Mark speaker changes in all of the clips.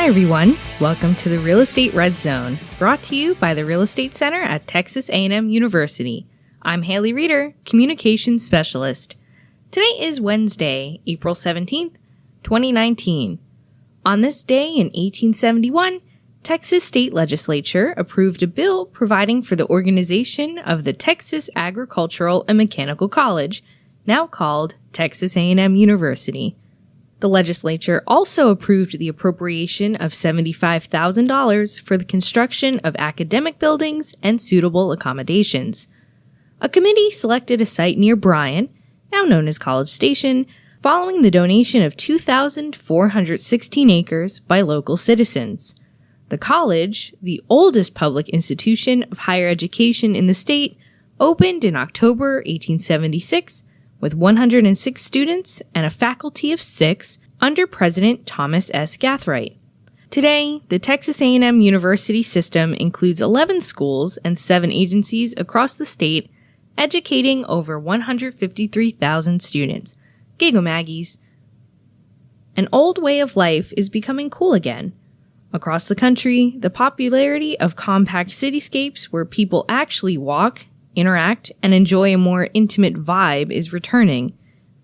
Speaker 1: Hi everyone, welcome to the Real Estate Red Zone, brought to you by the Real Estate Center at Texas A&M University. I'm Haley Reeder, Communications Specialist. Today is Wednesday, April 17th, 2019. On this day in 1871, Texas State Legislature approved a bill providing for the organization of the Texas Agricultural and Mechanical College, now called Texas A&M University. The legislature also approved the appropriation of $75,000 for the construction of academic buildings and suitable accommodations. A committee selected a site near Bryan, now known as College Station, following the donation of 2,416 acres by local citizens. The college, the oldest public institution of higher education in the state, opened in October 1876 with 106 students and a faculty of 6 under President Thomas S. Gathright. Today, the Texas A&M University system includes 11 schools and 7 agencies across the state, educating over 153,000 students. Gigo-Maggies. An old way of life is becoming cool again. Across the country, the popularity of compact cityscapes where people actually walk, interact, and enjoy a more intimate vibe is returning.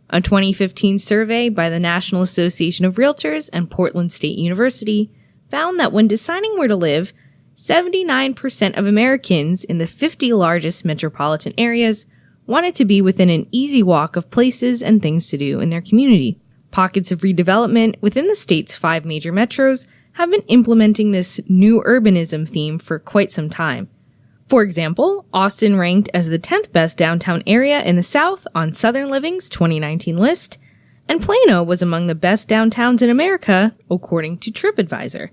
Speaker 1: A 2015 survey by the National Association of Realtors and Portland State University found that when deciding where to live, 79% of Americans in the 50 largest metropolitan areas wanted to be within an easy walk of places and things to do in their community. Pockets of redevelopment within the state's 5 major metros have been implementing this new urbanism theme for quite some time. For example, Austin ranked as the 10th best downtown area in the South on Southern Living's 2019 list, and Plano was among the best downtowns in America, according to TripAdvisor.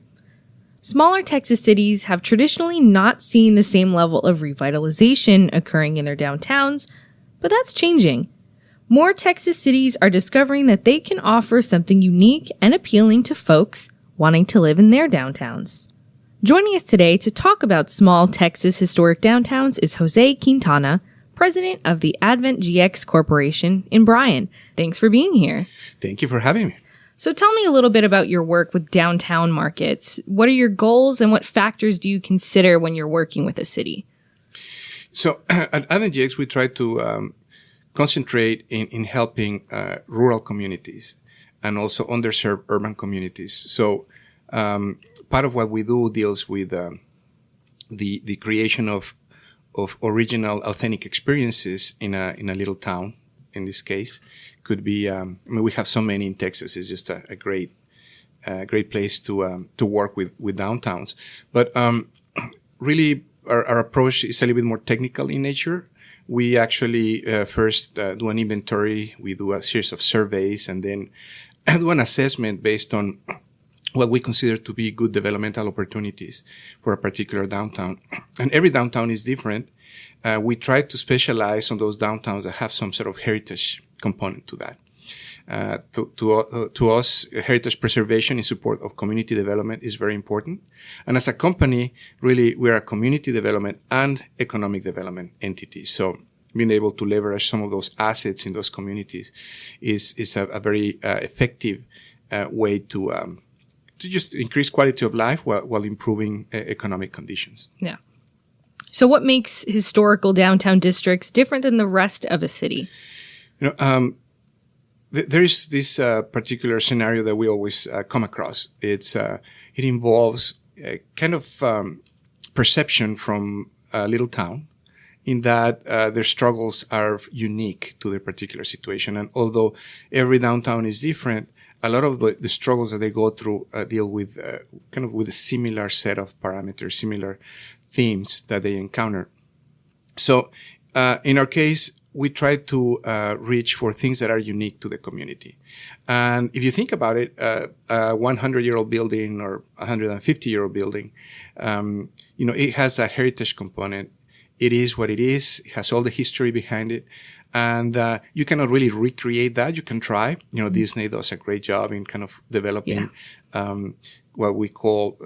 Speaker 1: Smaller Texas cities have traditionally not seen the same level of revitalization occurring in their downtowns, but that's changing. More Texas cities are discovering that they can offer something unique and appealing to folks wanting to live in their downtowns. Joining us today to talk about small Texas historic downtowns is Jose Quintana, president of the AdventGX Corporation in Bryan. Thanks for being here.
Speaker 2: Thank you for having me.
Speaker 1: So tell me a little bit about your work with downtown markets. What are your goals and what factors do you consider when you're working with a city?
Speaker 2: So at AdventGX, we try to concentrate in helping rural communities and also underserved urban communities. So part of what we do deals with the creation of original, authentic experiences in a little town. In this case, could be. We have so many in Texas. It's just a great place to work with downtowns. But really, our approach is a little bit more technical in nature. We actually first do an inventory. We do a series of surveys, and then do an assessment based on what we consider to be good developmental opportunities for a particular downtown. And every downtown is different. We try to specialize on those downtowns that have some sort of heritage component to that. To us, heritage preservation in support of community development is very important. And as a company, really, we're a community development and economic development entity. So being able to leverage some of those assets in those communities is a very effective way to just increase quality of life while improving economic conditions.
Speaker 1: Yeah. So what makes historical downtown districts different than the rest of a city?
Speaker 2: There is this particular scenario that we always come across. It involves a kind of perception from a little town in that their struggles are unique to their particular situation. And although every downtown is different, a lot of the struggles that they go through deal with kind of with a similar set of parameters, similar themes that they encounter. So in our case, we try to reach for things that are unique to the community. And if you think about it, a 100-year-old building or a 150-year-old building, it has that heritage component. It is what it is. It has all the history behind it. And you cannot really recreate that. You can try. Disney does a great job in kind of developing what we call,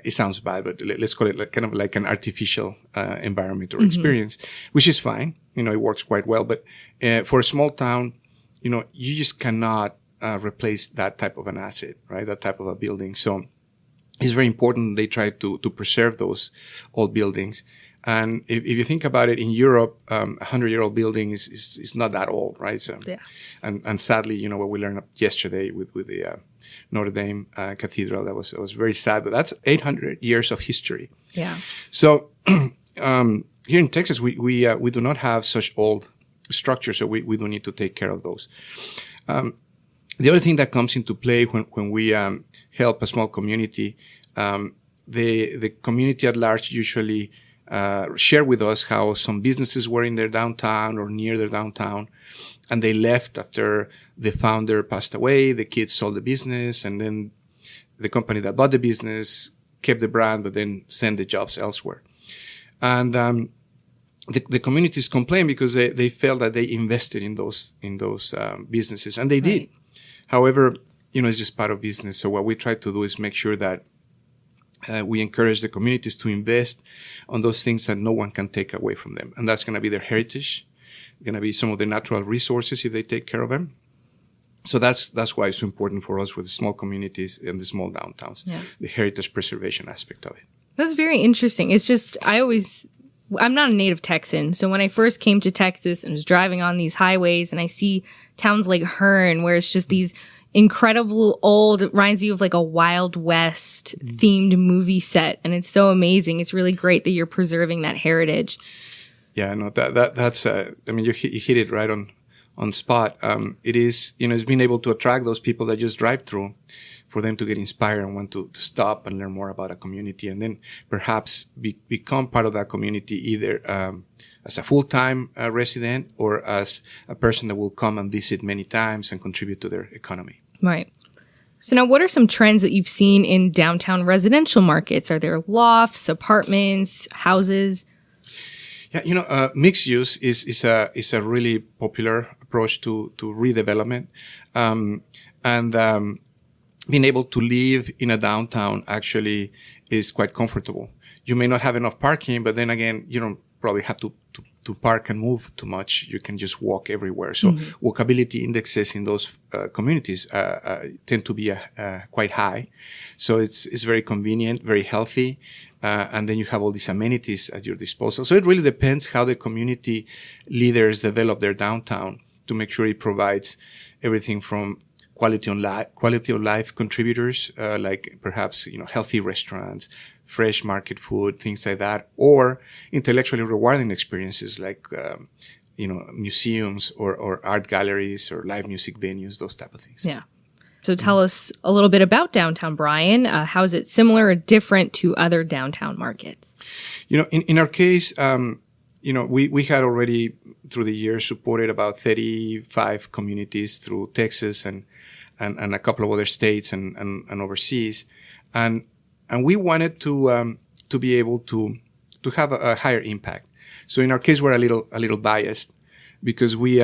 Speaker 2: it sounds bad, but let's call it kind of like an artificial environment or experience, which is fine. It works quite well. But for a small town, you just cannot replace that type of an asset, right? That type of a building. So it's very important they try to preserve those old buildings. And if you think about it, in Europe, 100-year-old building is not that old, right? So,
Speaker 1: Yeah.
Speaker 2: And sadly, what we learned yesterday with the Notre Dame Cathedral, that was very sad. But that's 800 years of history.
Speaker 1: Yeah.
Speaker 2: So here in Texas, we do not have such old structures, so we do need to take care of those. The other thing that comes into play when we help a small community, the community at large usually share with us how some businesses were in their downtown or near their downtown, and they left after the founder passed away. The kids sold the business, and then the company that bought the business kept the brand, but then sent the jobs elsewhere. And the communities complain because they felt that they invested in those businesses, and they did. However, it's just part of business. So what we try to do is make sure that we encourage the communities to invest on those things that no one can take away from them. And that's going to be their heritage, going to be some of the natural resources if they take care of them. So that's why it's so important for us with the small communities and the small downtowns, the heritage preservation aspect of it.
Speaker 1: That's very interesting. It's just, I'm not a native Texan. So when I first came to Texas and was driving on these highways and I see towns like Hearn, where it's just these incredible old, it reminds you of like a Wild West themed movie set. And it's so amazing. It's really great that you're preserving that heritage.
Speaker 2: Yeah, no, that's, you hit it right on spot. It is, it's being able to attract those people that just drive through, for them to get inspired and want to stop and learn more about a community, and then perhaps become part of that community either as a full-time resident or as a person that will come and visit many times and contribute to their economy.
Speaker 1: Right. So now, what are some trends that you've seen in downtown residential markets? Are there lofts, apartments, houses?
Speaker 2: Yeah, mixed use is a really popular approach to redevelopment, and being able to live in a downtown actually is quite comfortable. You may not have enough parking, but then again, you don't probably have to park and move too much. You can just walk everywhere. So walkability indexes in those communities tend to be quite high. So it's very convenient, very healthy, and then you have all these amenities at your disposal. So it really depends how the community leaders develop their downtown to make sure it provides everything from quality of life contributors, like perhaps, healthy restaurants, fresh market food, things like that, or intellectually rewarding experiences like, museums or art galleries or live music venues, those type of things. Yeah.
Speaker 1: So tell us a little bit about downtown Bryan. How is it similar or different to other downtown markets?
Speaker 2: In our case, we had already through the years supported about 35 communities through Texas and a couple of other states and overseas. And we wanted to be able to have a higher impact. So in our case, we're a little biased because we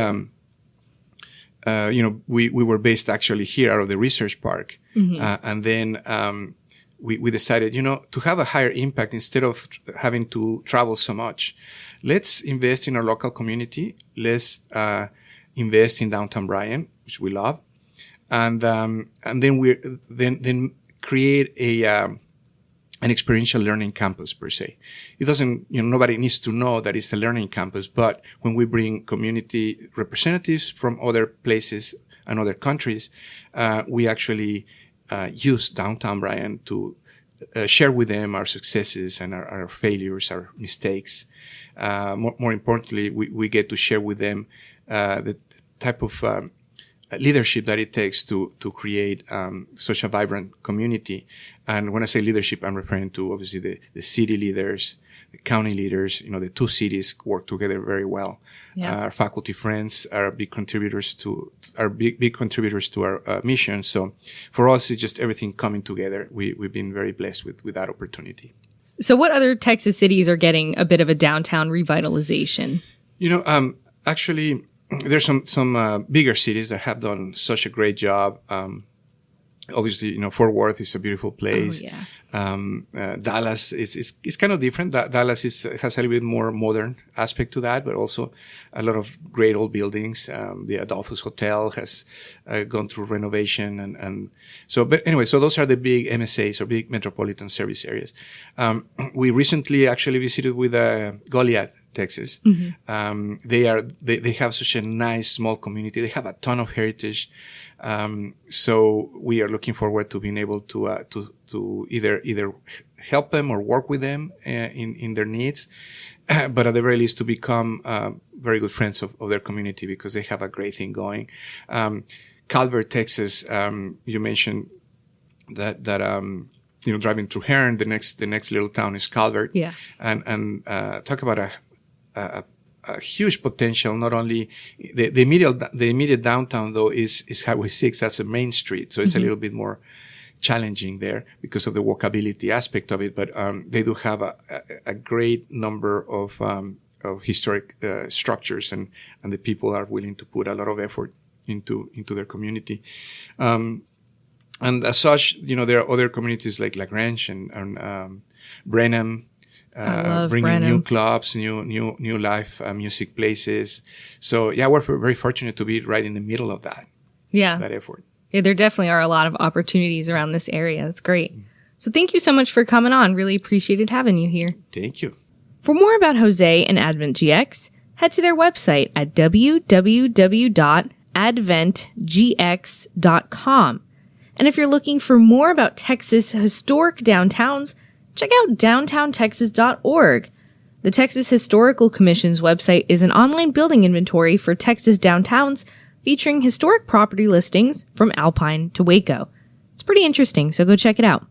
Speaker 2: were based actually here out of the research park. And then, we decided, to have a higher impact instead of having to travel so much, let's invest in our local community. Let's, invest in downtown Bryan, which we love. And then create an experiential learning campus per se. It doesn't, nobody needs to know that it's a learning campus, but when we bring community representatives from other places and other countries, we actually use downtown Bryan to share with them our successes and our failures, our mistakes. More importantly, we get to share with them the type of leadership that it takes to create such a vibrant community. And when I say leadership, I'm referring to obviously the city leaders, the county leaders. The two cities work together very well. Yeah. Our faculty friends are big contributors to our mission. So for us, it's just everything coming together. We've been very blessed with that opportunity.
Speaker 1: So what other Texas cities are getting a bit of a downtown revitalization? Actually, there's some bigger cities that have done such a great job.
Speaker 2: Obviously, Fort Worth is a beautiful place.
Speaker 1: Oh, yeah.
Speaker 2: Dallas is kind of different. Dallas has a little bit more modern aspect to that, but also a lot of great old buildings. The Adolphus Hotel has gone through renovation, and so. But anyway, so those are the big MSAs or big metropolitan service areas. We recently actually visited with Goliad, Texas. Mm-hmm. They have such a nice small community. They have a ton of heritage. So we are looking forward to being able to either help them or work with them in their needs, but at the very least to become very good friends of their community, because they have a great thing going. Calvert, Texas, you mentioned that driving through Hearn, the next little town is Calvert.
Speaker 1: Yeah.
Speaker 2: And talk about a huge potential. Not only the immediate downtown though is Highway 6. That's a main street, so it's a little bit more challenging there because of the walkability aspect of it. But they do have a great number of historic structures, and the people are willing to put a lot of effort into their community. And as such, there are other communities like Lagrange and Brenham. Bringing
Speaker 1: Brenham.
Speaker 2: New clubs, new live music places. So yeah, we're very fortunate to be right in the middle of that effort.
Speaker 1: Yeah, there definitely are a lot of opportunities around this area. That's great. So thank you so much for coming on. Really appreciated having you here.
Speaker 2: Thank you.
Speaker 1: For more about Jose and AdventGX, head to their website at www.adventgx.com. And if you're looking for more about Texas historic downtowns, check out downtowntexas.org. The Texas Historical Commission's website is an online building inventory for Texas downtowns featuring historic property listings from Alpine to Waco. It's pretty interesting, so go check it out.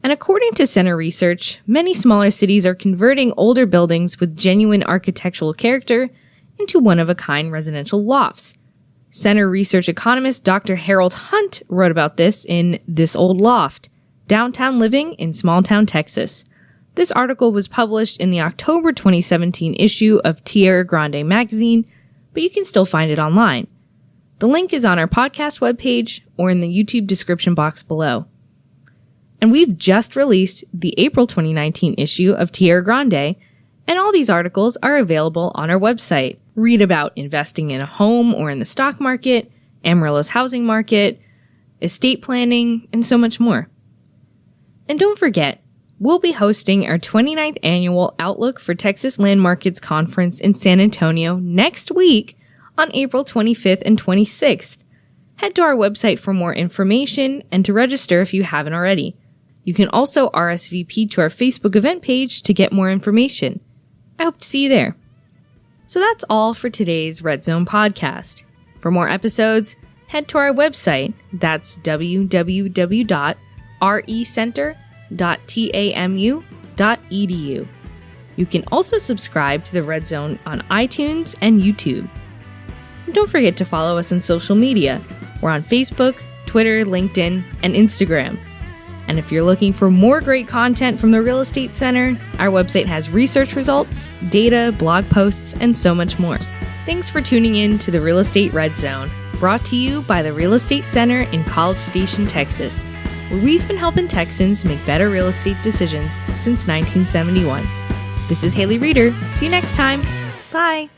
Speaker 1: And according to Center Research, many smaller cities are converting older buildings with genuine architectural character into one-of-a-kind residential lofts. Center Research economist Dr. Harold Hunt wrote about this in This Old Loft: Downtown Living in Small-Town Texas. This article was published in the October 2017 issue of Tierra Grande magazine, but you can still find it online. The link is on our podcast webpage or in the YouTube description box below. And we've just released the April 2019 issue of Tierra Grande, and all these articles are available on our website. Read about investing in a home or in the stock market, Amarillo's housing market, estate planning, and so much more. And don't forget, we'll be hosting our 29th annual Outlook for Texas Land Markets Conference in San Antonio next week on April 25th and 26th. Head to our website for more information and to register if you haven't already. You can also RSVP to our Facebook event page to get more information. I hope to see you there. So that's all for today's Red Zone podcast. For more episodes, head to our website. That's www.recenter.tamu.edu. You can also subscribe to the Red Zone on iTunes and YouTube. And don't forget to follow us on social media. We're on Facebook, Twitter, LinkedIn, and Instagram. And if you're looking for more great content from the Real Estate Center, our website has research results, data, blog posts, and so much more. Thanks for tuning in to the Real Estate Red Zone, brought to you by the Real Estate Center in College Station, Texas, where we've been helping Texans make better real estate decisions since 1971. This is Haley Reeder. See you next time. Bye.